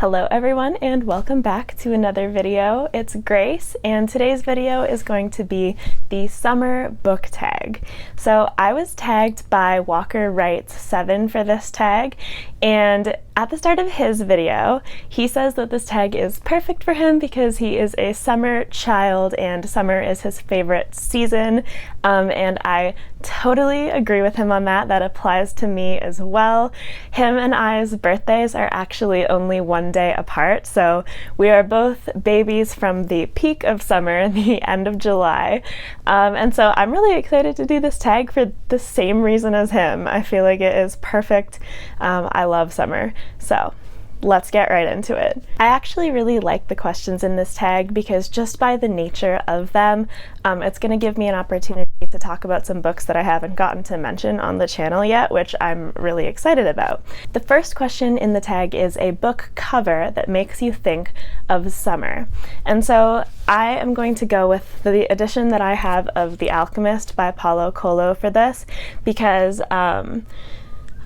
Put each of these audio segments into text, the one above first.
Hello everyone and welcome back to another video. It's Grace and today's video is going to be the summer book tag. So I was tagged by Walker Writes 7 for this tag, and at the start of his video he says that this tag is perfect for him because he is a summer child and summer is his favorite season, and I totally agree with him on that. That applies to me as well. Him and I's birthdays are actually only one day apart, so we are both babies from the peak of summer, the end of July, and so I'm really excited to do this tag for the same reason as him. I feel like it is perfect. I love summer, so let's get right into it. I actually really like the questions in this tag because just by the nature of them, it's going to give me an opportunity to talk about some books that I haven't gotten to mention on the channel yet, which I'm really excited about. The first question in the tag is a book cover that makes you think of summer. And so I am going to go with the edition that I have of The Alchemist by Paulo Coelho for this because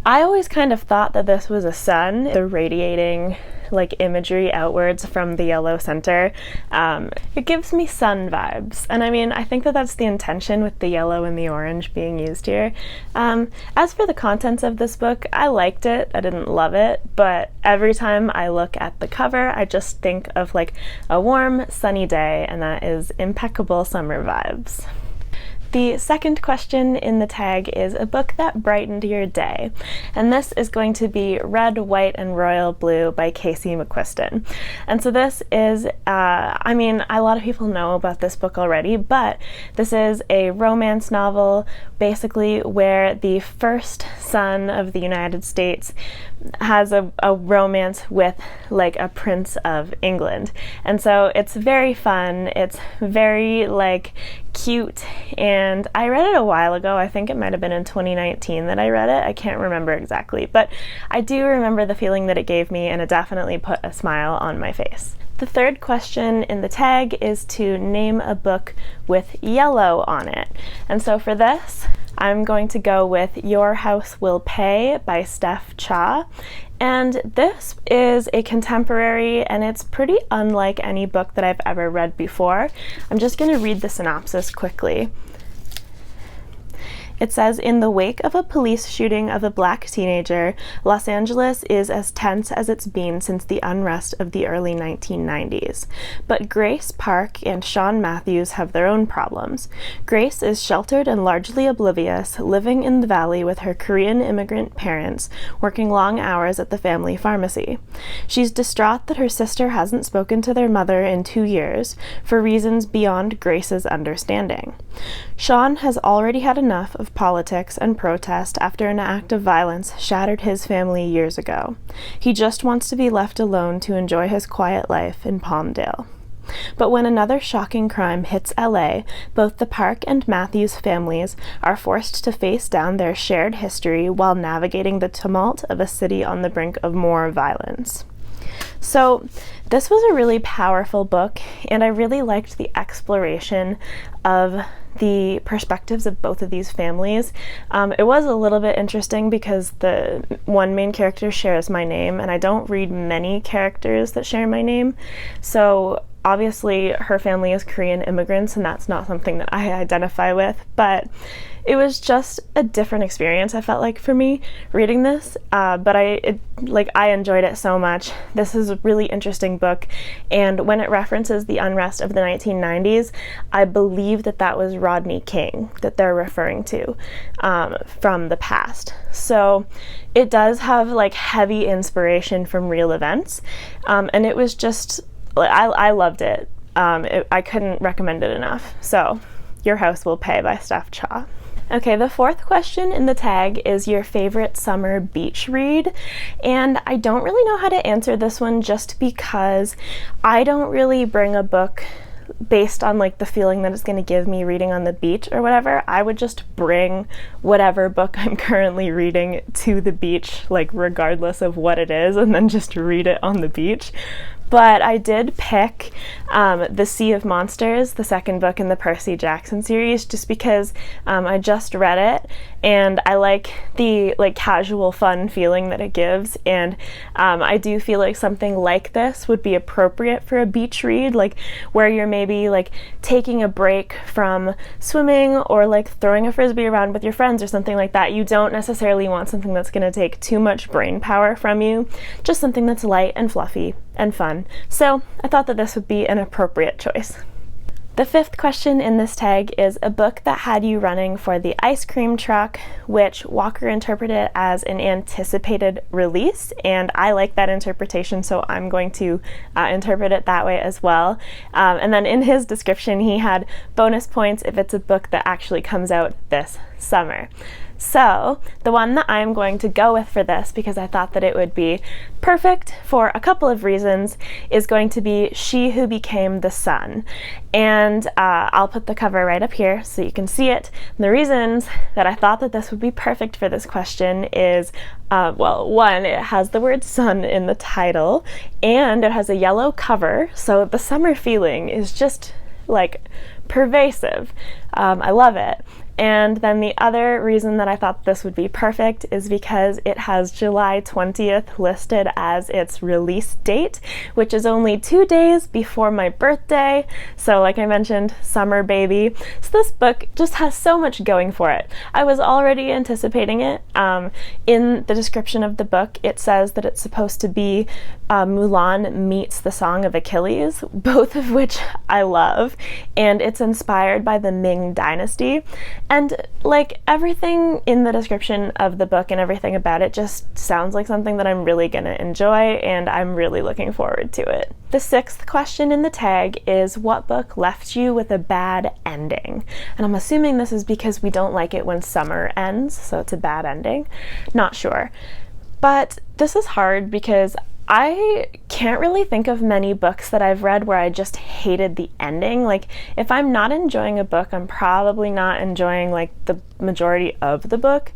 I always kind of thought that this was a sun, the radiating like imagery outwards from the yellow center. It gives me sun vibes, and I mean, I think that that's the intention with the yellow and the orange being used here. As for the contents of this book, I liked it. I didn't love it, but every time I look at the cover, I just think of like a warm, sunny day, and that is impeccable summer vibes. The second question in the tag is a book that brightened your day, and this is going to be Red, White, and Royal Blue by Casey McQuiston. And so this is, I mean, a lot of people know about this book already, but this is a romance novel basically where the first son of the United States has a romance with like a prince of England. And so it's very fun, it's very like cute, and I read it a while ago. I think it might have been in 2019 that I read it. I can't remember exactly, but I do remember the feeling that it gave me, and it definitely put a smile on my face. The third question in the tag is to name a book with yellow on it. And so for this, I'm going to go with Your House Will Pay by Steph Cha. And this is a contemporary, and it's pretty unlike any book that I've ever read before. I'm just going to read the synopsis quickly. It says, in the wake of a police shooting of a black teenager, Los Angeles is as tense as it's been since the unrest of the early 1990s. But Grace Park and Sean Matthews have their own problems. Grace is sheltered and largely oblivious, living in the valley with her Korean immigrant parents, working long hours at the family pharmacy. She's distraught that her sister hasn't spoken to their mother in 2 years, for reasons beyond Grace's understanding. Sean has already had enough of politics and protest after an act of violence shattered his family years ago. He just wants to be left alone to enjoy his quiet life in Palmdale. But when another shocking crime hits LA, both the Park and Matthews families are forced to face down their shared history while navigating the tumult of a city on the brink of more violence. So this was a really powerful book, and I really liked the exploration of the perspectives of both of these families. It was a little bit interesting because the one main character shares my name, and I don't read many characters that share my name. So obviously her family is Korean immigrants, and that's not something that I identify with, but it was just a different experience, I felt like, for me reading this, but I enjoyed it so much. This is a really interesting book, and when it references the unrest of the 1990s, I believe that that was Rodney King that they're referring to from the past. So it does have like heavy inspiration from real events, and it was just, I loved it. I couldn't recommend it enough. So Your House Will Pay by Steph Cha. Okay, the fourth question in the tag is your favorite summer beach read, and I don't really know how to answer this one just because I don't really bring a book based on like the feeling that it's going to give me reading on the beach or whatever. I would just bring whatever book I'm currently reading to the beach, like regardless of what it is, and then just read it on the beach. but I did pick The Sea of Monsters, the second book in the Percy Jackson series, just because I just read it and I like the casual fun feeling that it gives, and I do feel like something like this would be appropriate for a beach read, like where you're maybe like taking a break from swimming or like throwing a frisbee around with your friends or something like that. You don't necessarily want something that's going to take too much brain power from you, just something that's light and fluffy and fun. So I thought that this would be an appropriate choice. The fifth question in this tag is a book that had you running for the ice cream truck, which Walker interpreted as an anticipated release, and I like that interpretation, so I'm going to interpret it that way as well. And then in his description, he had bonus points if it's a book that actually comes out this summer. So the one that I'm going to go with for this, because I thought that it would be perfect for a couple of reasons, is going to be She Who Became the Sun. And I'll put the cover right up here so you can see it. And the reasons that I thought that this would be perfect for this question is, well, one, it has the word sun in the title, and it has a yellow cover, so the summer feeling is just like pervasive. I love it. And then the other reason that I thought this would be perfect is because it has July 20th listed as its release date, which is only 2 days before my birthday. So like I mentioned, summer baby. So this book just has so much going for it. I was already anticipating it. In the description of the book, it says that it's supposed to be Mulan meets the Song of Achilles, both of which I love, and it's inspired by the Ming Dynasty. And like everything in the description of the book and everything about it just sounds like something that I'm really gonna enjoy, and I'm really looking forward to it. The sixth question in the tag is what book left you with a bad ending? And I'm assuming this is because we don't like it when summer ends, so it's a bad ending. Not sure. But this is hard because I can't really think of many books that I've read where I just hated the ending. Like, if I'm not enjoying a book, I'm probably not enjoying like the majority of the book.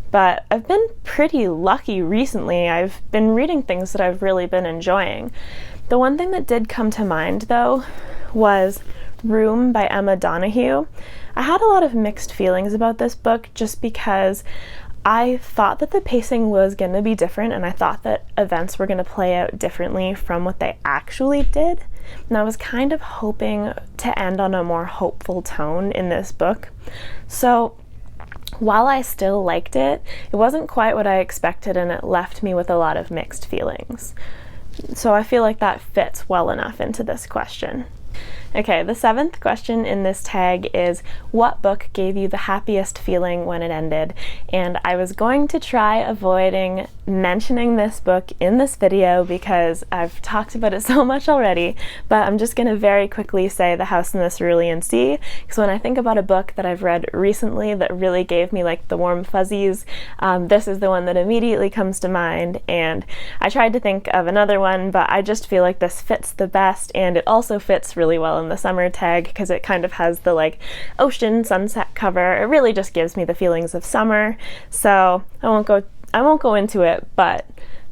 But I've been pretty lucky recently. I've been reading things that I've really been enjoying. The one thing that did come to mind, though, was Room by Emma Donoghue. I had a lot of mixed feelings about this book just because I thought that the pacing was going to be different, and I thought that events were going to play out differently from what they actually did. And I was kind of hoping to end on a more hopeful tone in this book. So while I still liked it, it wasn't quite what I expected, and it left me with a lot of mixed feelings. So I feel like that fits well enough into this question. Okay, the seventh question in this tag is what book gave you the happiest feeling when it ended? And I was going to try avoiding mentioning this book in this video because I've talked about it so much already, but I'm just going to very quickly say The House in the Cerulean Sea, because when I think about a book that I've read recently that really gave me like the warm fuzzies, this is the one that immediately comes to mind. And I tried to think of another one, but I just feel like this fits the best, and it also fits really well in the summer tag because it kind of has the like ocean sunset cover. It really just gives me the feelings of summer. So I won't go into it, but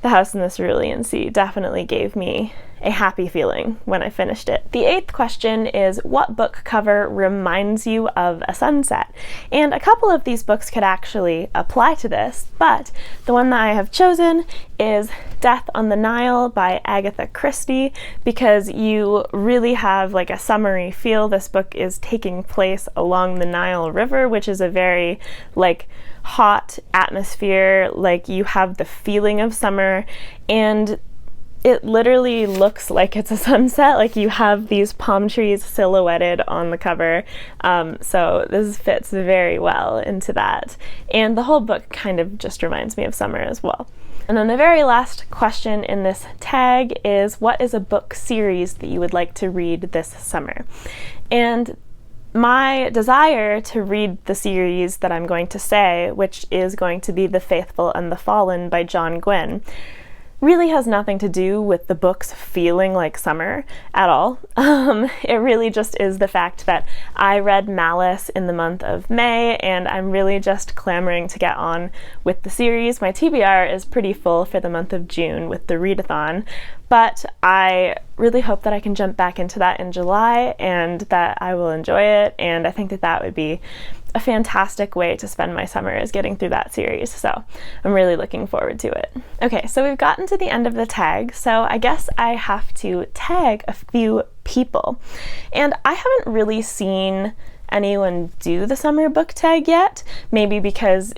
The House in the Cerulean Sea definitely gave me a happy feeling when I finished it. The eighth question is what book cover reminds you of a sunset? And a couple of these books could actually apply to this, but the one that I have chosen is Death on the Nile by Agatha Christie, because you really have like a summery feel. This book is taking place along the Nile River, which is a very like hot atmosphere. Like, you have the feeling of summer, and it literally looks like it's a sunset. Like, you have these palm trees silhouetted on the cover. So this fits very well into that. And the whole book kind of just reminds me of summer as well. And then the very last question in this tag is what is a book series that you would like to read this summer? And my desire to read the series that I'm going to say, which is going to be The Faithful and the Fallen by John Gwynne, really has nothing to do with the books feeling like summer at all. It really just is the fact that I read Malice in the month of May, and I'm really just clamoring to get on with the series. My TBR is pretty full for the month of June with the readathon, but I really hope that I can jump back into that in July and that I will enjoy it, and I think that that would be a fantastic way to spend my summer, is getting through that series, so I'm really looking forward to it. Okay, so we've gotten to the end of the tag, so I guess I have to tag a few people. And I haven't really seen anyone do the summer book tag yet, maybe because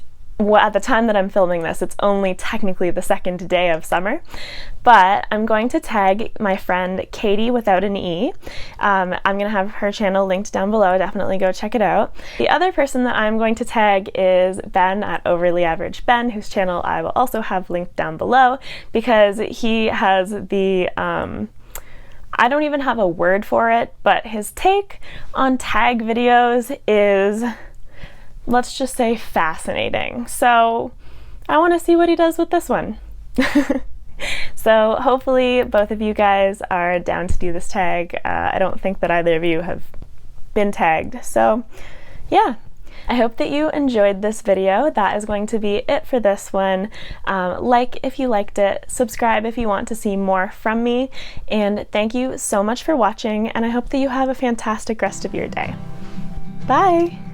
at the time that I'm filming this, it's only technically the second day of summer, but I'm going to tag my friend Katie without an E. I'm going to have her channel linked down below. Definitely go check it out. The other person that I'm going to tag is Ben at Overly Average Ben, whose channel I will also have linked down below, because he has the I don't even have a word for it, but his take on tag videos is, let's just say, fascinating. So I want to see what he does with this one. So hopefully both of you guys are down to do this tag. I don't think that either of you have been tagged. So yeah, I hope that you enjoyed this video. That is going to be it for this one. Like if you liked it, subscribe if you want to see more from me, and thank you so much for watching, and I hope that you have a fantastic rest of your day. Bye!